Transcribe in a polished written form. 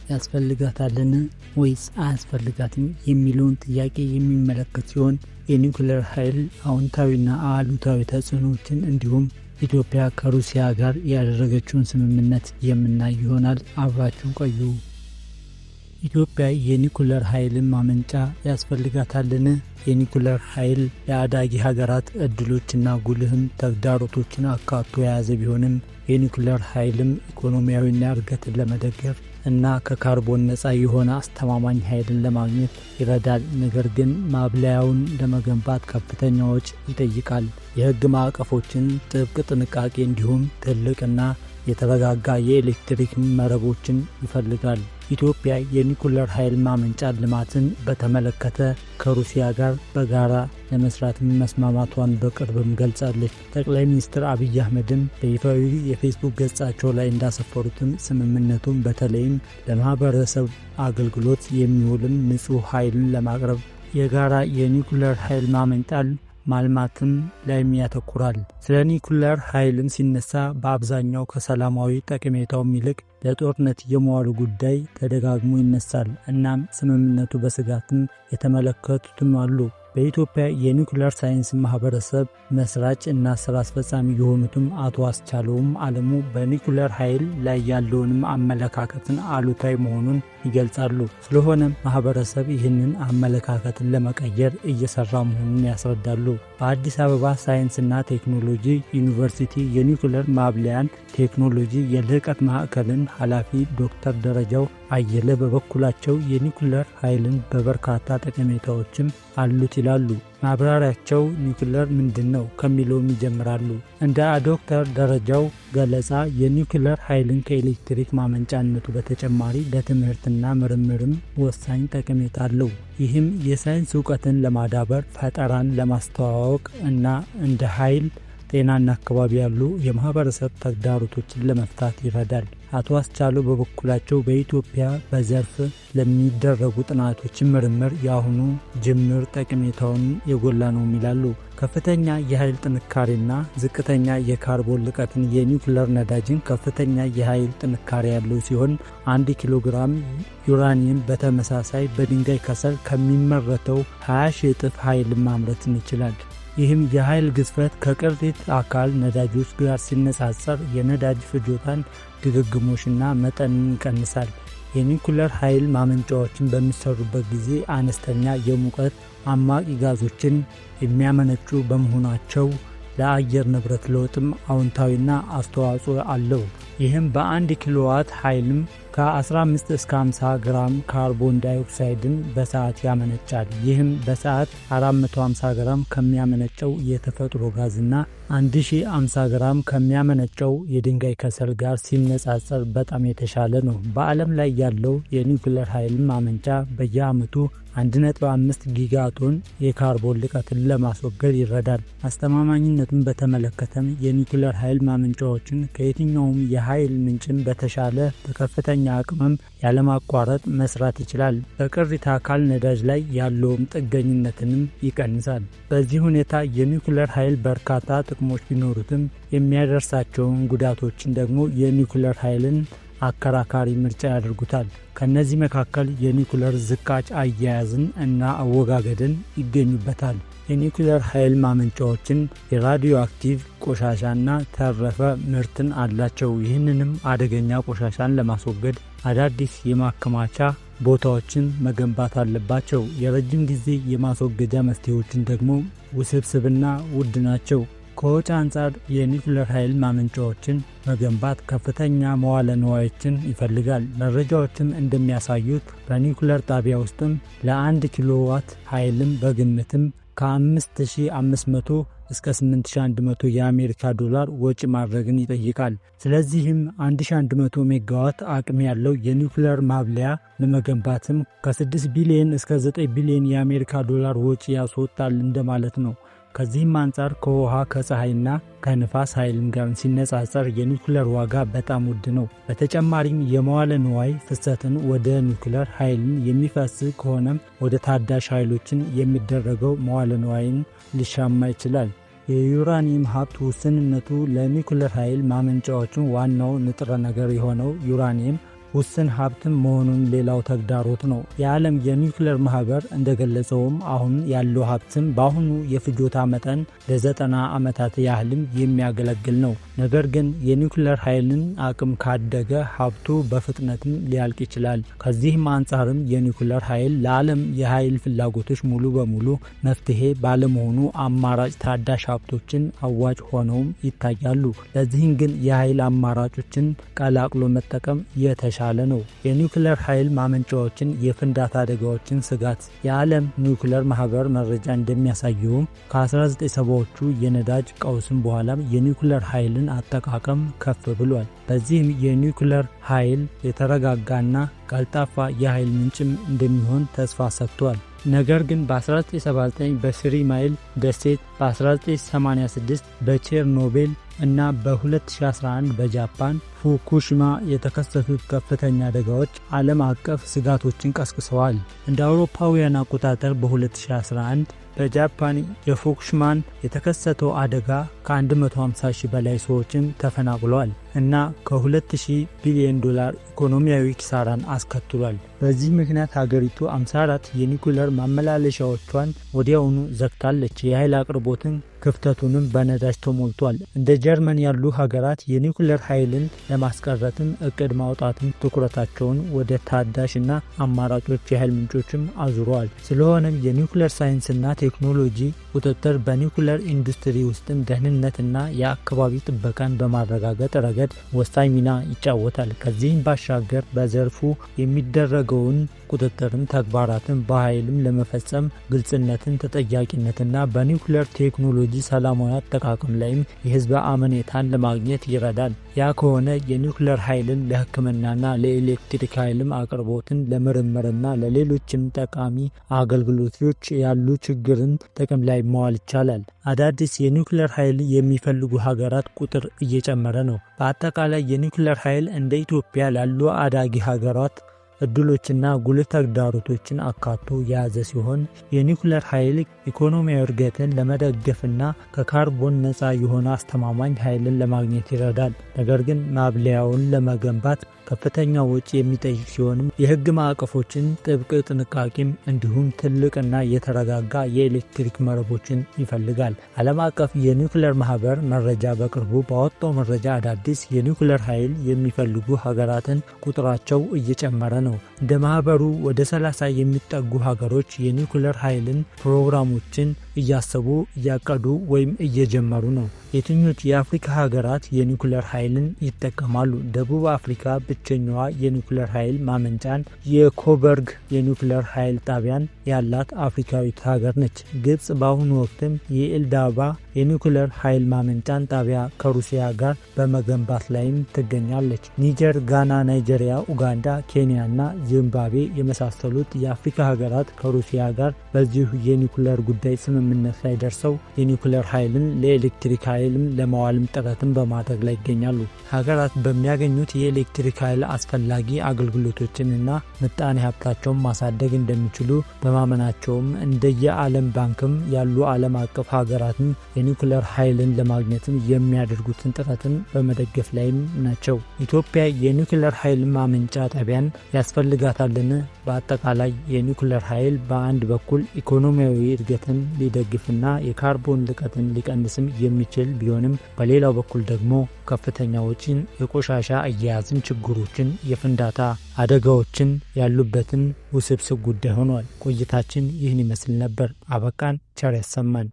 ያስፈልጋታልን ወይስ አያስፈልጋትም የሚለውን ጥያቄ የሚመለከት ሲሆን የኒውክሌር ኃይል አዎንታዊና አሉታዊ ተጽዕኖዎችን እንዲሁም ኢትዮጵያ ከሩሲያ ጋር ያደረገችውን ስምምነት የምናይ ይሆናል። አብራችሁ ቆዩ። ኢትዮጵያ የኒውክሌር ኃይልን ማመንጫ ያስፈልጋታልን? የኒውክሌር ኃይል ለአዳጊ ሀገራት እድሎችና ጉልህም ተግዳሮቶችን አካቶ የያዘ ቢሆንም የኒውክሌር ኃይልም ኢኮኖሚያዊና እድገትን ለመደገፍ እና ከካርቦን ነፃ የሆነ አስተማማኝ ኃይልን ለማግኘት ይረዳል። ነገር ግን ማብለያውን ለመገንባት ከፍተኛ ወጪ ይጠይቃል። የሕግ ማዕቀፎችን ጥብቅ ጥንቃቄ እንዲሁም ትልቅና የተረጋጋ የኤሌክትሪክ መረቦችን ይፈልጋል። ኢትዮጵያ የኒውክሌር ኃይል ማመንጫ ልማትን በተመለከተ ከሩሲያ ጋር በጋራ ለመስራት መስማማቷን በቅርብም ገልጻለች። ጠቅላይ ሚኒስትር አብይ አህመድም በይፋዊ የፌስቡክ ገጻቸው ላይ እንዳሰፈሩትም ስምምነቱን በተለይም ለማህበረሰብ አገልግሎት የሚውልም ንጹህ ኃይልን ለማቅረብ የጋራ የኒውክሌር ኃይል ማመንጫን ማልማትም ላይም ያተኩራል። ስለ ኒውክሌር ኃይልም ሲነሳ በአብዛኛው ከሰላማዊ ጠቀሜታውም ይልቅ ለጦርነት የመዋሉ ጉዳይ ተደጋግሞ ይነሳል። እናም ስምምነቱ በስጋትም የተመለከቱትም አሉ። በኢትዮጵያ የኒውክሌር ሳይንስ ማህበረሰብ መስራች እና ስራ አስፈጻሚ የሆኑትም አቶ አስቻለውም አለሙ በኒውክሌር ኃይል ላይ ያለውንም አመለካከትን አሉታዊ መሆኑን ይገልጻሉ። ስለሆነም ማህበረሰብ ይህንን አመለካከትን ለመቀየር እየሰራ መሆኑን ያስረዳሉ። በአዲስ አበባ ሳይንስና ቴክኖሎጂ ዩኒቨርሲቲ የኒውክሌር ማብለያን ቴክኖሎጂ የልህቀት ማዕከልን ኃላፊ ዶክተር ደረጃው አየለ በበኩላቸው የኒውክሌር ኃይልን በበርካታ ጠቀሜታዎችም አሉት ይላሉ። ማብራሪያቸው ኒውክሌር ምንድነው ከሚለውም ይጀምራሉ። እንደ ዶክተር ደረጃው ገለጻ የኒውክሌር ኃይልን ከኤሌክትሪክ ማመንጫነቱ በተጨማሪ ለትምህርትና ምርምርም ወሳኝ ጠቀሜታ አለው። ይህም የሳይንስ እውቀትን ለማዳበር፣ ፈጠራን ለማስተዋወቅ እና እንደ ኃይል ጤናና አካባቢ ያሉ የማህበረሰብ ተግዳሮቶችን ለመፍታት ይረዳል። አቶ አስቻለው በበኩላቸው በኢትዮጵያ በዘርፍ ለሚደረጉ ጥናቶች ምርምር የአሁኑ ጅምር ጠቀሜታውን የጎላ ነው ይላሉ። ከፍተኛ የኃይል ጥንካሬና ዝቅተኛ የካርቦን ልቀትን የኒውክሌር ነዳጅን ከፍተኛ የኃይል ጥንካሬ ያለው ሲሆን 1 ኪሎ ግራም ዩራኒየም በተመሳሳይ በድንጋይ ከሰል ከሚመረተው 20 ሺህ እጥፍ ኃይል ማምረት ይችላል። ይህም የኃይል ግዝፈት ከቅሪተ አካል ነዳጆች ጋር ሲነጻጸር የነዳጅ ፍጆታን ድግግሞሽና መጠንን ይቀንሳል። የኒውክሌር ኃይል ማመንጫዎችን በሚሰሩበት ጊዜ አነስተኛ የሙቀት አማቂ ጋዞችን የሚያመነጩ በመሆናቸው ለአየር ንብረት ለውጥም አዎንታዊና አስተዋጽኦ አለው። ይህም በ1 ኪሎዋት ኃይልም ከ15 እስከ 50 ግራም ካርቦን ዳይኦክሳይድን በሰዓት ያመነጫል። ይህም በሰዓት 450 ግራም ከሚያመነጨው የተፈጥሮ ጋዝና 1050 ግራም ከሚያመነጨው የድንጋይ ከሰል ጋር ሲነጻጸር በጣም የተሻለ ነው። በዓለም ላይ ያለው የኒውክሌር ኃይል ማመንጫ በየዓመቱ 1.5 ጊጋቶን የካርቦን ልቀትን ለማስወገድ ይረዳል። አስተማማኝነቱን በተመለከተም የኒውክሌር ኃይል ማመንጫዎችን ከየትኛውም የኃይል ምንጭን በተሻለ በከፍተኛ አቅምም ያለማቋረጥ መስራት ይችላል። በቅሪተ አካል ነዳጅ ላይ ያለውም ጥገኝነትንም ይቀንሳል። በዚህ ሁኔታ የኒውክሌር ኃይል በርካታ ጥቅሞች ቢኖሩትም የሚያደርሳቸውን ጉዳቶችን ደግሞ የኒውክሌር ኃይልን አከራካሪ ምርጫ ያደርጉታል። ከነዚህ መካከል የኒውክሌር ዝቃጭ አያያዝን እና አወጋገድን ይገኙበታል። የኒውክሌር ኃይል ማመንጫዎችን የራዲዮ አክቲቭ ቆሻሻና ተረፈ ምርትን አላቸው። ይህንንም አደገኛ ቆሻሻን ለማስወገድ አዳዲስ የማከማቻ ቦታዎችን መገንባት አለባቸው። የረጅም ጊዜ የማስወገጃ መፍትሄዎችን ደግሞ ውስብስብና ውድ ናቸው። ከወጪ አንጻር የኒውክሌር ኃይል ማመንጫዎችን መገንባት ከፍተኛ መዋለ ንዋዮችን ይፈልጋል። መረጃዎችም እንደሚያሳዩት በኒውክሌር ጣቢያ ውስጥም ለ1 ኪሎዋት ኃይልም በግምትም ከ5500 እስከ 8100 የአሜሪካ ዶላር ወጪ ማድረግን ይጠይቃል። ስለዚህም 1100 ሜጋዋት አቅም ያለው የኒውክሌር ማብለያ ለመገንባትም ከ6 ቢሊዮን እስከ 9 ቢሊዮን የአሜሪካ ዶላር ወጪ ያስወጣል እንደማለት ነው። ከዚህም አንጻር ከውሃ ከፀሐይና ከንፋስ ኃይልም ጋር ሲነጻጸር የኒውክሌር ዋጋ በጣም ውድ ነው። በተጨማሪም የመዋለ ንዋይ ፍሰትን ወደ ኒውክሌር ኃይልን የሚፈስ ከሆነም ወደ ታዳሽ ኃይሎችን የሚደረገው መዋለ ንዋይን ሊሻማ ይችላል። የዩራኒየም ሀብት ውስንነቱ ለኒውክሌር ኃይል ማመንጫዎቹ ዋናው ንጥረ ነገር የሆነው ዩራኒየም ውስን ሀብትም መሆኑን ሌላው ተግዳሮት ነው። የዓለም የኒውክሌር ማህበር እንደገለጸውም አሁን ያለው ሀብትም በአሁኑ የፍጆታ መጠን ለ90 ዓመታት ያህልም የሚያገለግል ነው። ነገር ግን የኒውክሌር ኃይልን አቅም ካደገ ሀብቱ በፍጥነትም ሊያልቅ ይችላል። ከዚህም አንጻርም የኒውክሌር ኃይል ለዓለም የኃይል ፍላጎቶች ሙሉ በሙሉ መፍትሄ ባለመሆኑ አማራጭ ታዳሽ ሀብቶችን አዋጭ ሆነውም ይታያሉ። ለዚህም ግን የኃይል አማራጮችን ቀላቅሎ መጠቀም የተሻለ ነው። የኒውክሌር ኃይል ማመንጫዎችን የፍንዳታ አደጋዎችን ስጋት የዓለም ኒውክሌር ማህበር መረጃ እንደሚያሳየውም ከ1970ዎቹ የነዳጅ ቀውስም በኋላም የኒውክሌር ኃይልን አጠቃቀም ከፍ ብሏል። በዚህም የኒውክሌር ኃይል የተረጋጋና ቀልጣፋ የኃይል ምንጭም እንደሚሆን ተስፋ ሰጥቷል። ነገር ግን በ1979 በስሪ ማይል ደሴት፣ በ1986 በቼርኖቤል እና በ2011 በጃፓን ፉኩሺማ የተከሰቱት ከፍተኛ አደጋዎች ዓለም አቀፍ ስጋቶችን ቀስቅሰዋል። እንደ አውሮፓውያን አቆጣጠር በ2011 በጃፓን የፉኩሺማን የተከሰተው አደጋ ከ150,000 በላይ ሰዎችን ተፈናቅለዋል እና ከ2,000 ቢሊዮን ዶላር ኢኮኖሚያዊ ኪሳራን አስከትሏል። በዚህ ምክንያት ሀገሪቱ 54 የኒውክሌር ማመላለሻዎቿን ወዲያውኑ ዘግታለች። የኃይል አቅርቦትን ክፍተቱንም በነዳጅ ተሞልቷል። እንደ ጀርመን ያሉ ሀገራት የኒውክሌር ኃይልን ለማስቀረትም እቅድ ማውጣትም ትኩረታቸውን ወደ ታዳሽና አማራጮች የኃይል ምንጮችም አዙረዋል። ስለሆነም የኒውክሌር ሳይንስና ቴክኖሎጂ ቁጥጥር በኒውክሌር ኢንዱስትሪ ውስጥም ደህንነትና የአካባቢ ጥበቃን በማረጋገጥ ረገድ ወሳኝ ሚና ይጫወታል። ከዚህም ባሻገር በዘርፉ የሚደረገውን ቁጥጥርም ተግባራትን በኃይልም ለመፈጸም ግልጽነትን፣ ተጠያቂነትና በኒውክሌር ቴክኖሎጂ ሰላማዊ አጠቃቀም ላይም የህዝብ አመኔታን ለማግኘት ይረዳል። ያ ከሆነ የኒውክሌር ኃይልን ለሕክምናና ለኤሌክትሪክ ኃይልም አቅርቦትን ለምርምርና ለሌሎችም ጠቃሚ አገልግሎቶች ያሉ ችግርን ጥቅም ላይ መዋል ይቻላል። አዳዲስ የኒውክሌር ኃይል የሚፈልጉ ሀገራት ቁጥር እየጨመረ ነው። በአጠቃላይ የኒውክሌር ኃይል እንደ ኢትዮጵያ ላሉ አዳጊ ሀገራት እድሎችና ጉልህ ተግዳሮቶችን አካቶ የያዘ ሲሆን የኒውክሌር ኃይል ኢኮኖሚያዊ እድገትን ለመደገፍና ከካርቦን ነፃ የሆነ አስተማማኝ ኃይልን ለማግኘት ይረዳል። ነገር ግን ማብለያውን ለመገንባት ከፍተኛ ወጪ የሚጠይቅ ሲሆንም የህግ ማዕቀፎችን ጥብቅ ጥንቃቄም እንዲሁም ትልቅና የተረጋጋ የኤሌክትሪክ መረቦችን ይፈልጋል። ዓለም አቀፍ የኒውክሌር ማህበር መረጃ በቅርቡ ባወጣው መረጃ አዳዲስ የኒውክሌር ኃይል የሚፈልጉ ሀገራትን ቁጥራቸው እየጨመረ ነው። እንደ ማህበሩ ወደ 30 የሚጠጉ ሀገሮች የኒውክሌር ኃይልን ፕሮግራሞችን እያሰቡ እያቀዱ ወይም እየጀመሩ ነው። የትኞቹ የአፍሪካ ሀገራት የኒውክሌር ኃይልን ይጠቀማሉ? ደቡብ አፍሪካ ብቸኛዋ የኒውክሌር ኃይል ማመንጫን የኮበርግ የኒውክሌር ኃይል ጣቢያን ያላት አፍሪካዊት ሀገር ነች። ግብጽ በአሁኑ ወቅትም የኤልዳባ የኒውክሌር ኃይል ማመንጫን ጣቢያ ከሩሲያ ጋር በመገንባት ላይም ትገኛለች። ኒጀር፣ ጋና፣ ናይጄሪያ፣ ኡጋንዳ፣ ኬንያ እና ዚምባብዌ የመሳሰሉት የአፍሪካ ሀገራት ከሩሲያ ጋር በዚሁ የኒውክሌር ጉዳይ ስምምነት ላይ ደርሰው የኒውክሌር ኃይልን ለኤሌክትሪክ ኃይልም ለማዋልም ጥረትን በማድረግ ላይ ይገኛሉ። ሀገራት በሚያገኙት የኤሌክትሪክ ኃይል አስፈላጊ አገልግሎቶችንና ምጣኔ ሀብታቸውን ማሳደግ እንደሚችሉ በማመናቸውም እንደየዓለም ባንክም ያሉ ዓለም አቀፍ ሀገራትም የኒውክሌር ኃይልን ለማግኘትም የሚያደርጉትን ጥረትን በመደገፍ ላይም ናቸው። ኢትዮጵያ የኒውክሌር ኃይል ማመንጫ ጣቢያን ያስፈልጋታልን? በአጠቃላይ የኒውክሌር ኃይል በአንድ በኩል ኢኮኖሚያዊ እድገትን ሊደግፍና የካርቦን ልቀትን ሊቀንስም የሚችል ቢሆንም በሌላው በኩል ደግሞ ከፍተኛ ወጪን፣ የቆሻሻ አያያዝን ችግሮችን፣ የፍንዳታ አደጋዎችን ያሉበትን ውስብስብ ጉዳይ ሆኗል። ቆይታችን ይህን ይመስል ነበር። አበቃን። ቸር ያሰማን።